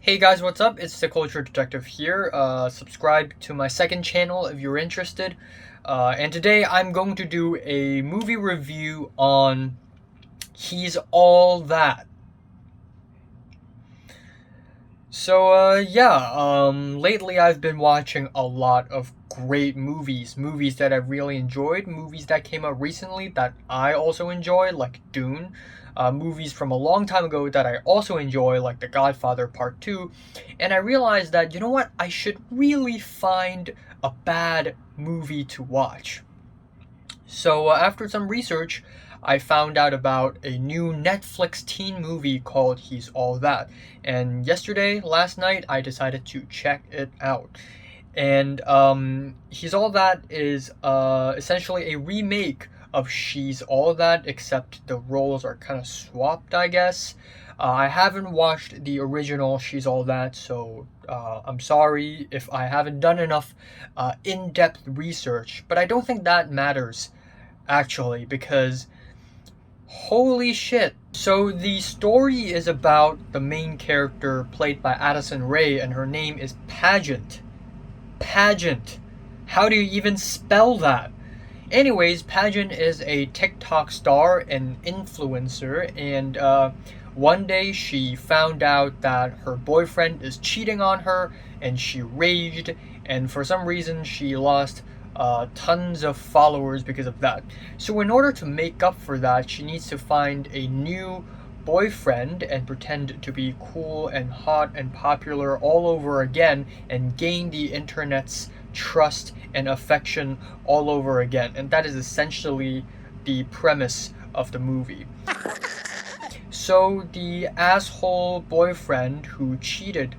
Hey guys, what's up? It's the Culture Detective here. Subscribe to my second channel if you're interested. And today I'm going to do a movie review on He's All That. Lately I've been watching a lot of great movies that I've really enjoyed, movies that came out recently that I also enjoy, like Dune, movies from a long time ago that I also enjoy, like The Godfather Part 2, and I realized that, you know what, I should really find a bad movie to watch. After some research, I found out about a new Netflix teen movie called He's All That. And last night, I decided to check it out. And He's All That is essentially a remake of She's All That, except the roles are kind of swapped, I guess. I haven't watched the original She's All That, so I'm sorry if I haven't done enough in-depth research, but I don't think that matters actually, because holy shit. So the story is about the main character played by Addison Rae, and her name is Pageant. Pageant. How do you even spell that? Anyways, Pageant is a TikTok star and influencer, and one day she found out that her boyfriend is cheating on her, and she raged, and for some reason she lost tons of followers because of that. So in order to make up for that, she needs to find a new boyfriend and pretend to be cool and hot and popular all over again and gain the internet's trust and affection all over again. And that is essentially the premise of the movie. So the asshole boyfriend who cheated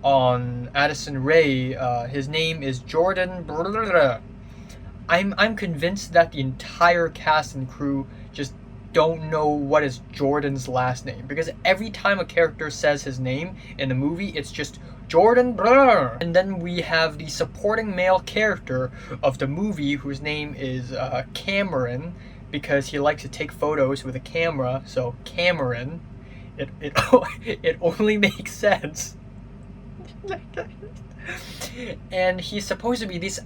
on Addison Rae, his name is Jordan. I'm convinced that the entire cast and crew just don't know what is Jordan's last name, because every time a character says his name in the movie, it's just Jordan. And then we have the supporting male character of the movie, whose name is Cameron, because he likes to take photos with a camera. So Cameron, it only makes sense. And he's supposed to be this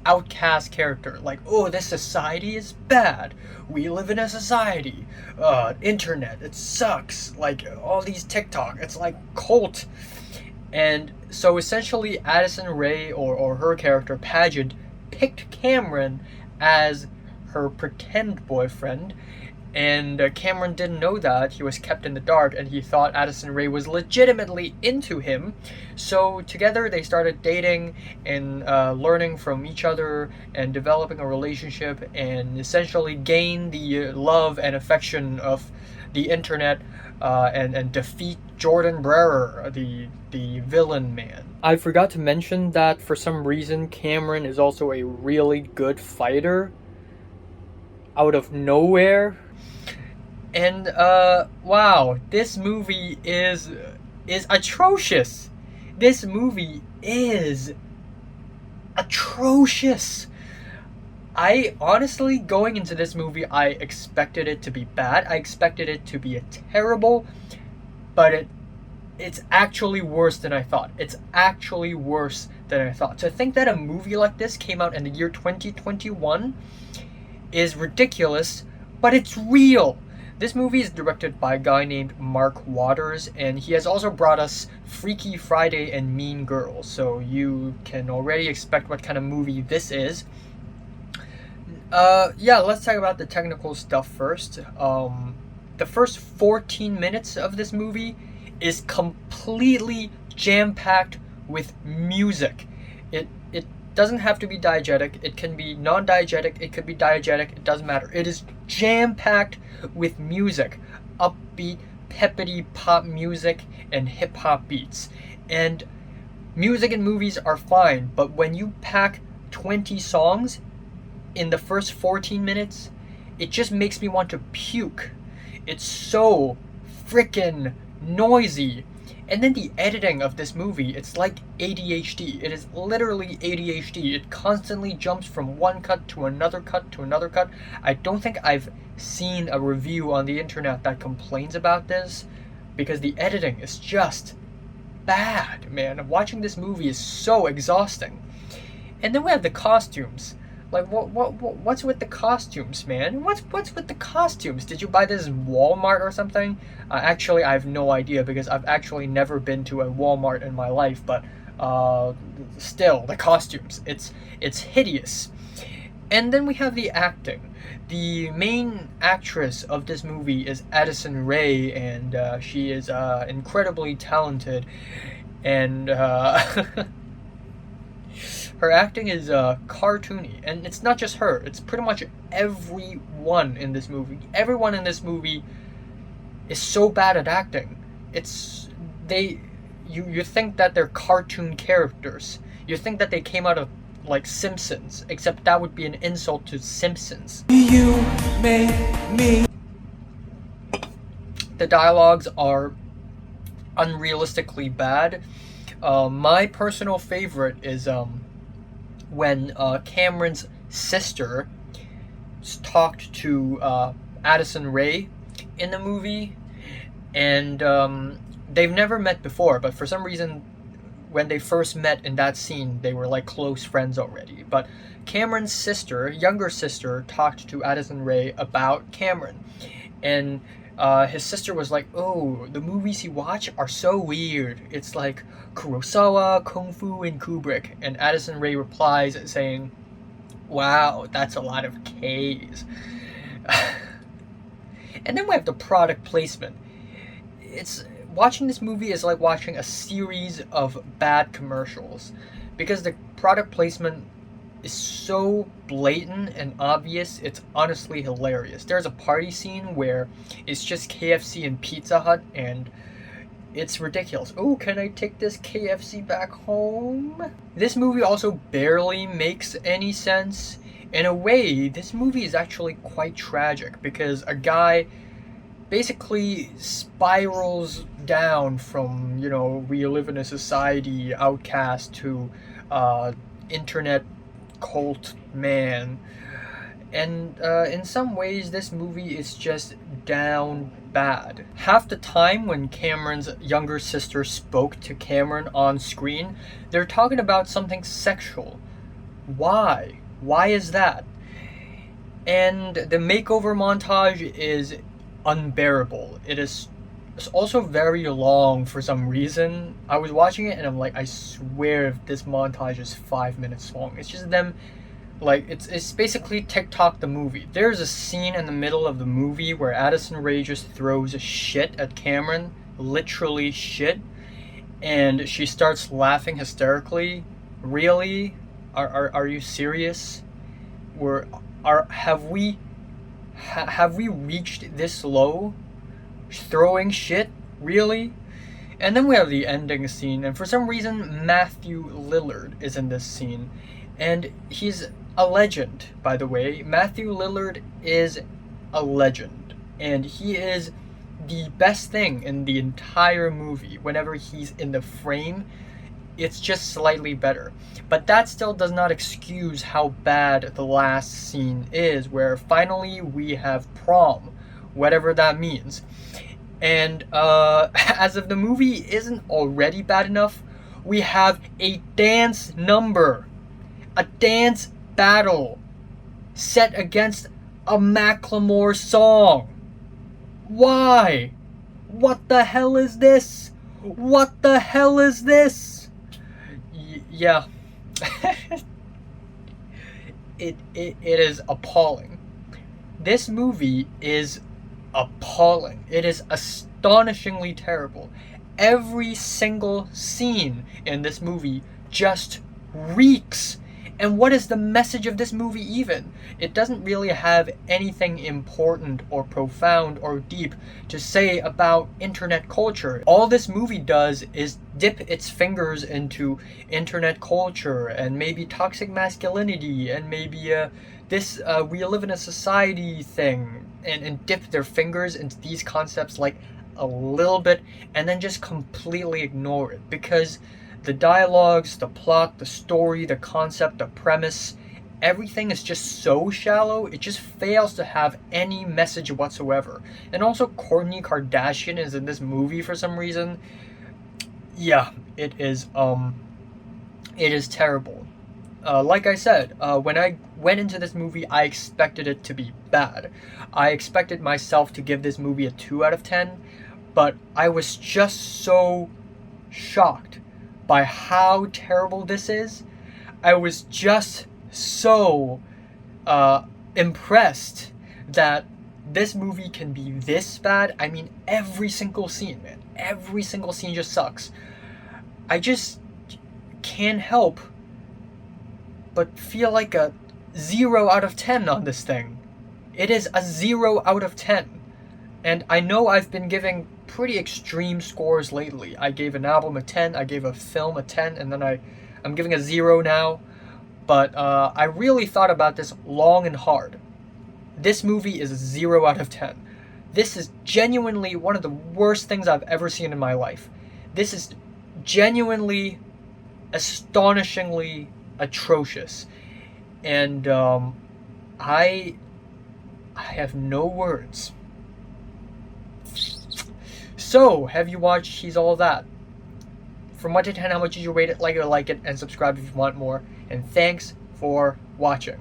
outcast character, like, oh, this society is bad, we live in a society, internet, it sucks, like all these TikTok, it's like cult. And so essentially Addison Rae, or her character Pageant, picked Cameron as her pretend boyfriend, and Cameron didn't know that. He was kept in the dark, and he thought Addison Rae was legitimately into him. So together they started dating and learning from each other and developing a relationship, and essentially gain the love and affection of the internet, and defeat Jordan Brerer, the villain man. I forgot to mention that for some reason Cameron is also a really good fighter out of nowhere. And wow, this movie is atrocious. This movie is atrocious. I honestly, going into this movie, I expected it to be bad. I expected it to be terrible, but it's actually worse than I thought. It's actually worse than I thought. To think that a movie like this came out in the year 2021 is ridiculous, but it's real. This movie is directed by a guy named Mark Waters, and he has also brought us Freaky Friday and Mean Girls, so you can already expect what kind of movie this is. Let's talk about the technical stuff first. The first 14 minutes of this movie is completely jam-packed with music. It doesn't have to be diegetic. It can be non-diegetic. It could be diegetic. It doesn't matter. It is jam-packed with music, upbeat, peppity pop music, and hip-hop beats. And music in movies are fine, but when you pack 20 songs in the first 14 minutes, it just makes me want to puke. It's so freaking noisy. And then the editing of this movie, it's like ADHD. It is literally ADHD. It constantly jumps from one cut to another cut to another cut. I don't think I've seen a review on the internet that complains about this, because the editing is just bad, man. Watching this movie is so exhausting. And then we have the costumes. Like, what's with the costumes, man? What's with the costumes? Did you buy this in Walmart or something? Actually, I have no idea because I've actually never been to a Walmart in my life. But still, the costumes, it's hideous. And then we have the acting. The main actress of this movie is Addison Rae, and she is incredibly talented. And her acting is cartoony, and it's not just her. It's pretty much everyone in this movie. Everyone in this movie is so bad at acting. It's they. You think that they're cartoon characters. You think that they came out of like Simpsons, except that would be an insult to Simpsons. You make me. The dialogues are unrealistically bad. My personal favorite is when Cameron's sister talked to Addison Rae in the movie, and they've never met before, but for some reason, when they first met in that scene, they were like close friends already. But Cameron's sister, younger sister, talked to Addison Rae about Cameron, and his sister was like, "Oh, the movies you watch are so weird. It's like Kurosawa, Kung Fu, and Kubrick." And Addison Rae replies saying, "Wow, that's a lot of K's." And then we have the product placement. It's watching this movie is like watching a series of bad commercials because the product placement is so blatant and obvious. It's honestly hilarious. There's a party scene where it's just KFC and Pizza Hut, and it's ridiculous. Oh, can I take this KFC back home? This movie also barely makes any sense. In a way, this movie is actually quite tragic because a guy basically spirals down from, we live in a society outcast to internet cult man. And in some ways, this movie is just down bad. Half the time when Cameron's younger sister spoke to Cameron on screen, they're talking about something sexual. Why? Why is that? And the makeover montage is unbearable. It's also very long for some reason. I was watching it and I'm like, I swear if this montage is 5 minutes long. It's just them, like, it's basically TikTok the movie. There's a scene in the middle of the movie where Addison Rae just throws a shit at Cameron, literally shit, and she starts laughing hysterically. Really? Are you serious? Have we reached this low? Throwing shit? Really? And then we have the ending scene, and for some reason Matthew Lillard is in this scene, and he's a legend, by the way. Matthew Lillard is a legend, and he is the best thing in the entire movie. Whenever he's in the frame, it's just slightly better. But that still does not excuse how bad the last scene is, where finally we have prom, whatever that means. And as if the movie isn't already bad enough, we have a dance number, a dance battle set against a Macklemore song. Why? What the hell is this? What the hell is this? Yeah. It is appalling. This movie is appalling. It is astonishingly terrible. Every single scene in this movie just reeks. And what is the message of this movie even? It doesn't really have anything important or profound or deep to say about internet culture. All this movie does is dip its fingers into internet culture and maybe toxic masculinity and maybe this we live in a society thing, and dip their fingers into these concepts like a little bit and then just completely ignore it, because the dialogues, the plot, the story, the concept, the premise, everything is just so shallow. It just fails to have any message whatsoever. And also, Kourtney Kardashian is in this movie for some reason. Yeah, it is terrible. Like I said, when I went into this movie, I expected it to be bad. I expected myself to give this movie a 2 out of 10, but I was just so shocked by how terrible this is. I was just so uh, impressed that this movie can be this bad. I mean, every single scene, man. Every single scene just sucks. I just can't help but feel like a 0 out of 10 on this thing. It is a 0 out of 10. And I know I've been giving pretty extreme scores lately. I gave an album a 10, I gave a film a 10, and then I'm giving a 0 now. But I really thought about this long and hard. This movie is a 0 out of 10. This is genuinely one of the worst things I've ever seen in my life. This is genuinely, astonishingly atrocious. And I have no words. So, have you watched She's All That? From 1 to 10, how much did you rate it? Like it, and subscribe if you want more. And thanks for watching.